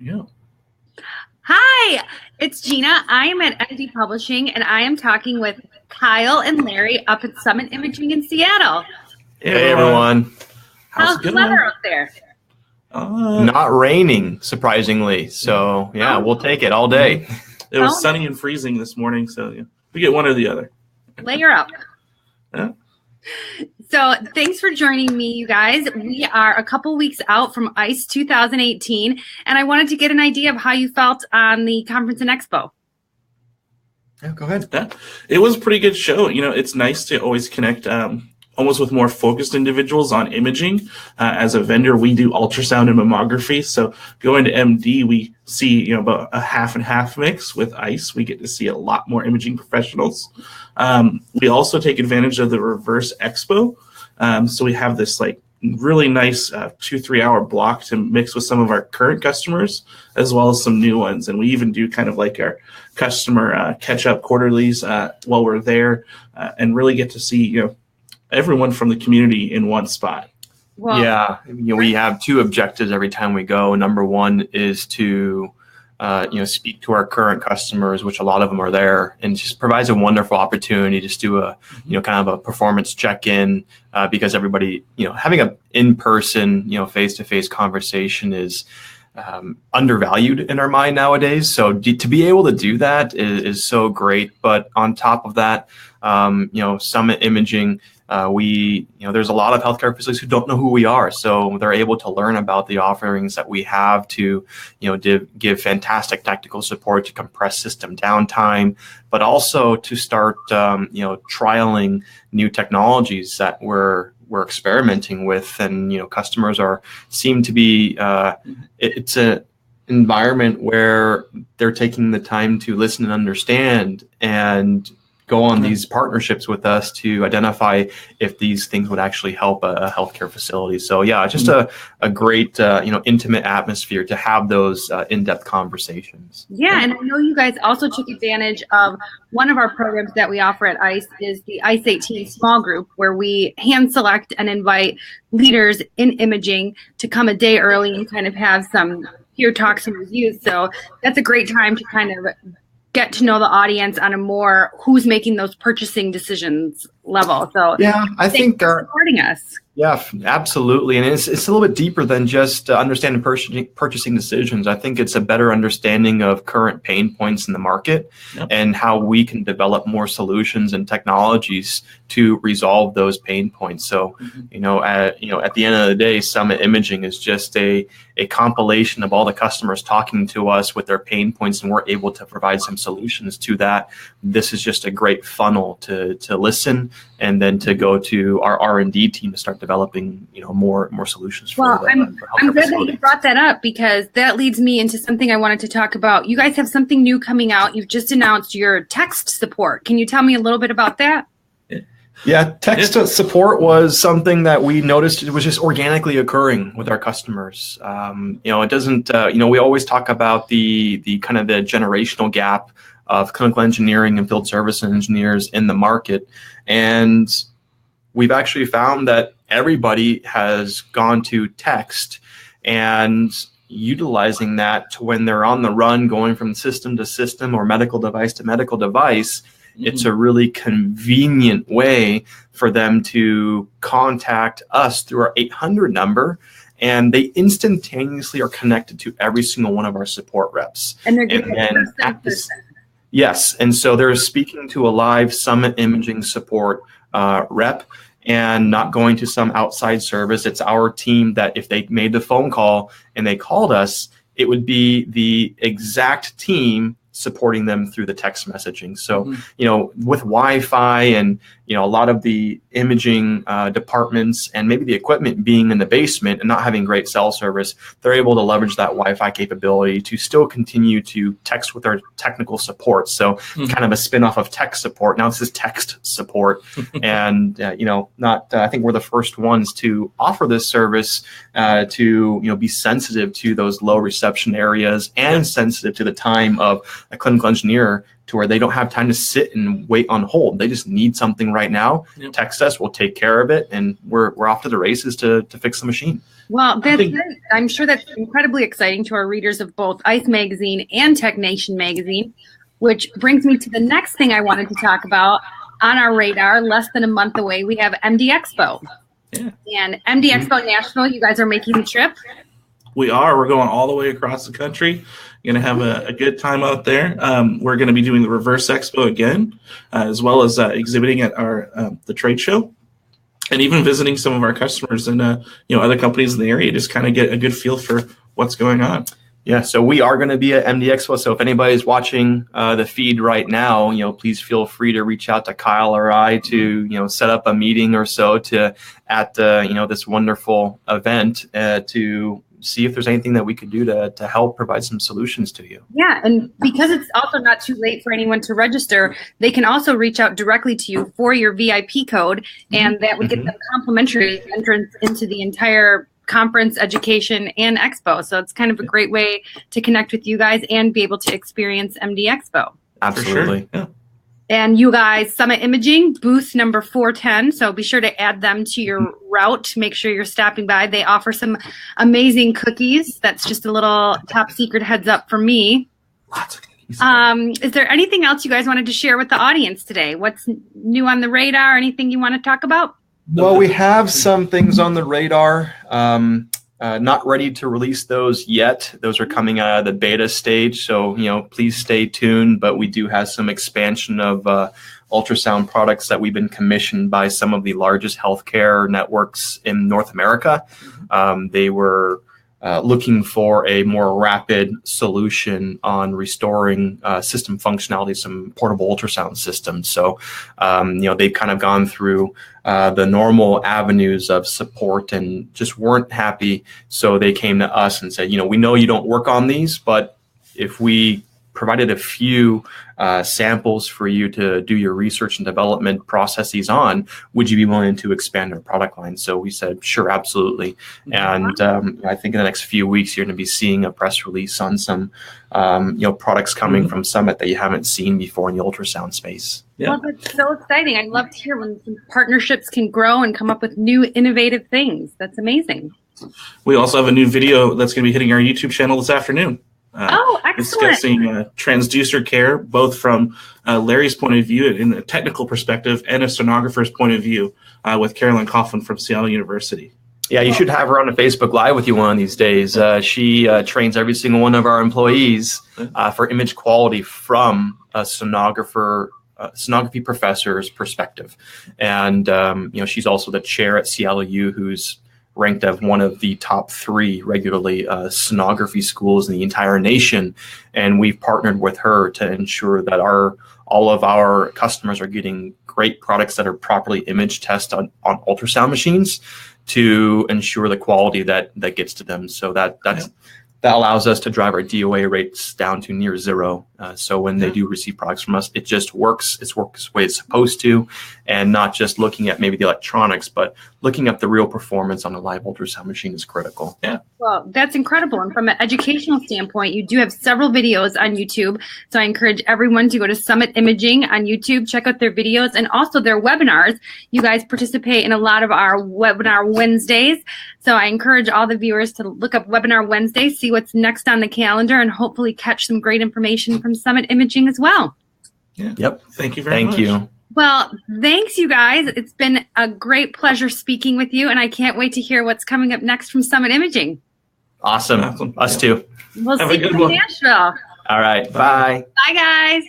Yeah. Hi, it's Jena. I am at MD Publishing, and I am talking with Kyle and Larry up at Summit Imaging in Seattle. Hey, everyone. How's the weather out there? Not raining, surprisingly. So, yeah, we'll take it all day. It was sunny and freezing this morning, so yeah, we get one or the other. Layer up. Yeah. So thanks for joining me, you guys. We are a couple weeks out from ICE 2018, and I wanted to get an idea of how you felt on the conference and expo. Yeah, go ahead. Yeah. It was a pretty good show. You know, it's nice to always connect almost with more focused individuals on imaging. As a vendor, we do ultrasound and mammography. So going to MD, we see about a half and half mix. With ICE, we get to see a lot more imaging professionals. We also take advantage of the reverse expo. So we have this really nice 2-3 hour block to mix with some of our current customers as well as some new ones. And we even do kind of like our customer catch up quarterlies while we're there and really get to see, everyone from the community in one spot. Well, yeah, we have two objectives every time we go. Number one is to speak to our current customers, which a lot of them are there, and it just provides a wonderful opportunity to do a kind of a performance check-in because everybody, having an in-person, face-to-face conversation is undervalued in our mind nowadays. So to be able to do that is so great. But on top of that, Summit Imaging, there's a lot of healthcare facilities who don't know who we are. So they're able to learn about the offerings that we have to, give fantastic technical support to compress system downtime, but also to start, trialing new technologies that we're experimenting with. And, customers seem to be, it's an environment where they're taking the time to listen and understand and go on these partnerships with us to identify if these things would actually help a healthcare facility. So yeah, just a great, intimate atmosphere to have those in-depth conversations. Yeah, and I know you guys also took advantage of one of our programs that we offer at ICE is the ICE 18 small group, where we hand select and invite leaders in imaging to come a day early and kind of have some peer talks and reviews. So that's a great time to kind of get to know the audience on a more who's making those purchasing decisions level. So yeah, I think supporting us. Yeah, absolutely. And it's a little bit deeper than just understanding purchasing decisions. I think it's a better understanding of current pain points in the market and how we can develop more solutions and technologies to resolve those pain points. So, at the end of the day, Summit Imaging is just a compilation of all the customers talking to us with their pain points, and we're able to provide some solutions to that. This is just a great funnel to listen and then to go to our R&D team to start developing, more solutions for I'm glad that you brought that up, because that leads me into something I wanted to talk about. You guys have something new coming out. You've just announced your text support. Can you tell me a little bit about that? Yeah, text support was something that we noticed it was just organically occurring with our customers. It doesn't, we always talk about the kind of the generational gap of clinical engineering and field service engineers in the market. And we've actually found that everybody has gone to text and utilizing that to when they're on the run, going from system to system or medical device to medical device. It's a really convenient way for them to contact us through our 800 number, and they instantaneously are connected to every single one of our support reps. And they're getting person. Yes, and so they're speaking to a live Summit Imaging support rep and not going to some outside service. It's our team that if they made the phone call and they called us, it would be the exact team supporting them through the text messaging. So, with Wi-Fi and, a lot of the imaging departments and maybe the equipment being in the basement and not having great cell service, they're able to leverage that Wi-Fi capability to still continue to text with our technical support. So kind of a spin-off of tech support. Now this is text support. And, I think we're the first ones to offer this service to, be sensitive to those low reception areas and sensitive to the time of a clinical engineer, to where they don't have time to sit and wait on hold. They just need something right now. Text us, we'll take care of it, and we're off to the races to fix the machine. Well, that's great. I'm sure that's incredibly exciting to our readers of both ICE Magazine and TechNation Magazine, which brings me to the next thing I wanted to talk about. On our radar, less than a month away, we have MDEXPO. Yeah. And MDEXPO Nashville, you guys are making the trip? We are. We're going all the way across the country. Going to have a good time out there. We're going to be doing the Reverse Expo again, as well as exhibiting at our the trade show, and even visiting some of our customers and other companies in the area. Just kind of get a good feel for what's going on. Yeah, so we are going to be at MDEXPO. So if anybody's watching the feed right now, please feel free to reach out to Kyle or I to set up a meeting or so at this wonderful event to see if there's anything that we could do to help provide some solutions to you. Yeah, and because it's also not too late for anyone to register, they can also reach out directly to you for your VIP code, and that would get them complimentary entrance into the entire conference, education, and expo. So it's kind of a great way to connect with you guys and be able to experience MDEXPO. Absolutely. Sure. Yeah. And you guys, Summit Imaging, booth number 410. So be sure to add them to your route. Make sure you're stopping by. They offer some amazing cookies. That's just a little top secret heads up for me. Lots of cookies. Is there anything else you guys wanted to share with the audience today? What's new on the radar? Anything you want to talk about? Well, we have some things on the radar. Not ready to release those yet. Those are coming out of the beta stage. So, please stay tuned. But we do have some expansion of ultrasound products that we've been commissioned by some of the largest healthcare networks in North America. They were looking for a more rapid solution on restoring system functionality, some portable ultrasound systems. So, they've kind of gone through the normal avenues of support and just weren't happy. So they came to us and said, we know you don't work on these, but if we provided a few samples for you to do your research and development processes on, would you be willing to expand our product line? So we said, sure, absolutely. And I think in the next few weeks, you're going to be seeing a press release on some products coming from Summit that you haven't seen before in the ultrasound space. Yeah. Well, that's so exciting. I'd love to hear when some partnerships can grow and come up with new innovative things. That's amazing. We also have a new video that's going to be hitting our YouTube channel this afternoon. Excellent. Discussing transducer care, both from Larry's point of view in a technical perspective and a sonographer's point of view with Carolyn Coughlin from Seattle University. Yeah, you should have her on a Facebook Live with you one of these days. She trains every single one of our employees for image quality from a sonography professor's perspective. And, she's also the chair at CLU, who's ranked as one of the top 3 regularly sonography schools in the entire nation. And we've partnered with her to ensure that all of our customers are getting great products that are properly image tested on ultrasound machines to ensure the quality that gets to them. So that allows us to drive our DOA rates down to near 0. So when they do receive products from us, it just works. It works the way it's supposed to, and not just looking at maybe the electronics, but looking at the real performance on a live ultrasound machine is critical. Yeah. Well, that's incredible. And from an educational standpoint, you do have several videos on YouTube. So I encourage everyone to go to Summit Imaging on YouTube, check out their videos and also their webinars. You guys participate in a lot of our webinar Wednesdays. So I encourage all the viewers to look up Webinar Wednesday, see what's next on the calendar, and hopefully catch some great information from Summit Imaging as well. Yeah. Yep. Thank you very much. Thank you. Well, thanks, you guys. It's been a great pleasure speaking with you, and I can't wait to hear what's coming up next from Summit Imaging. Awesome. Us too. We'll see you in Nashville. All right. Bye. Bye, guys.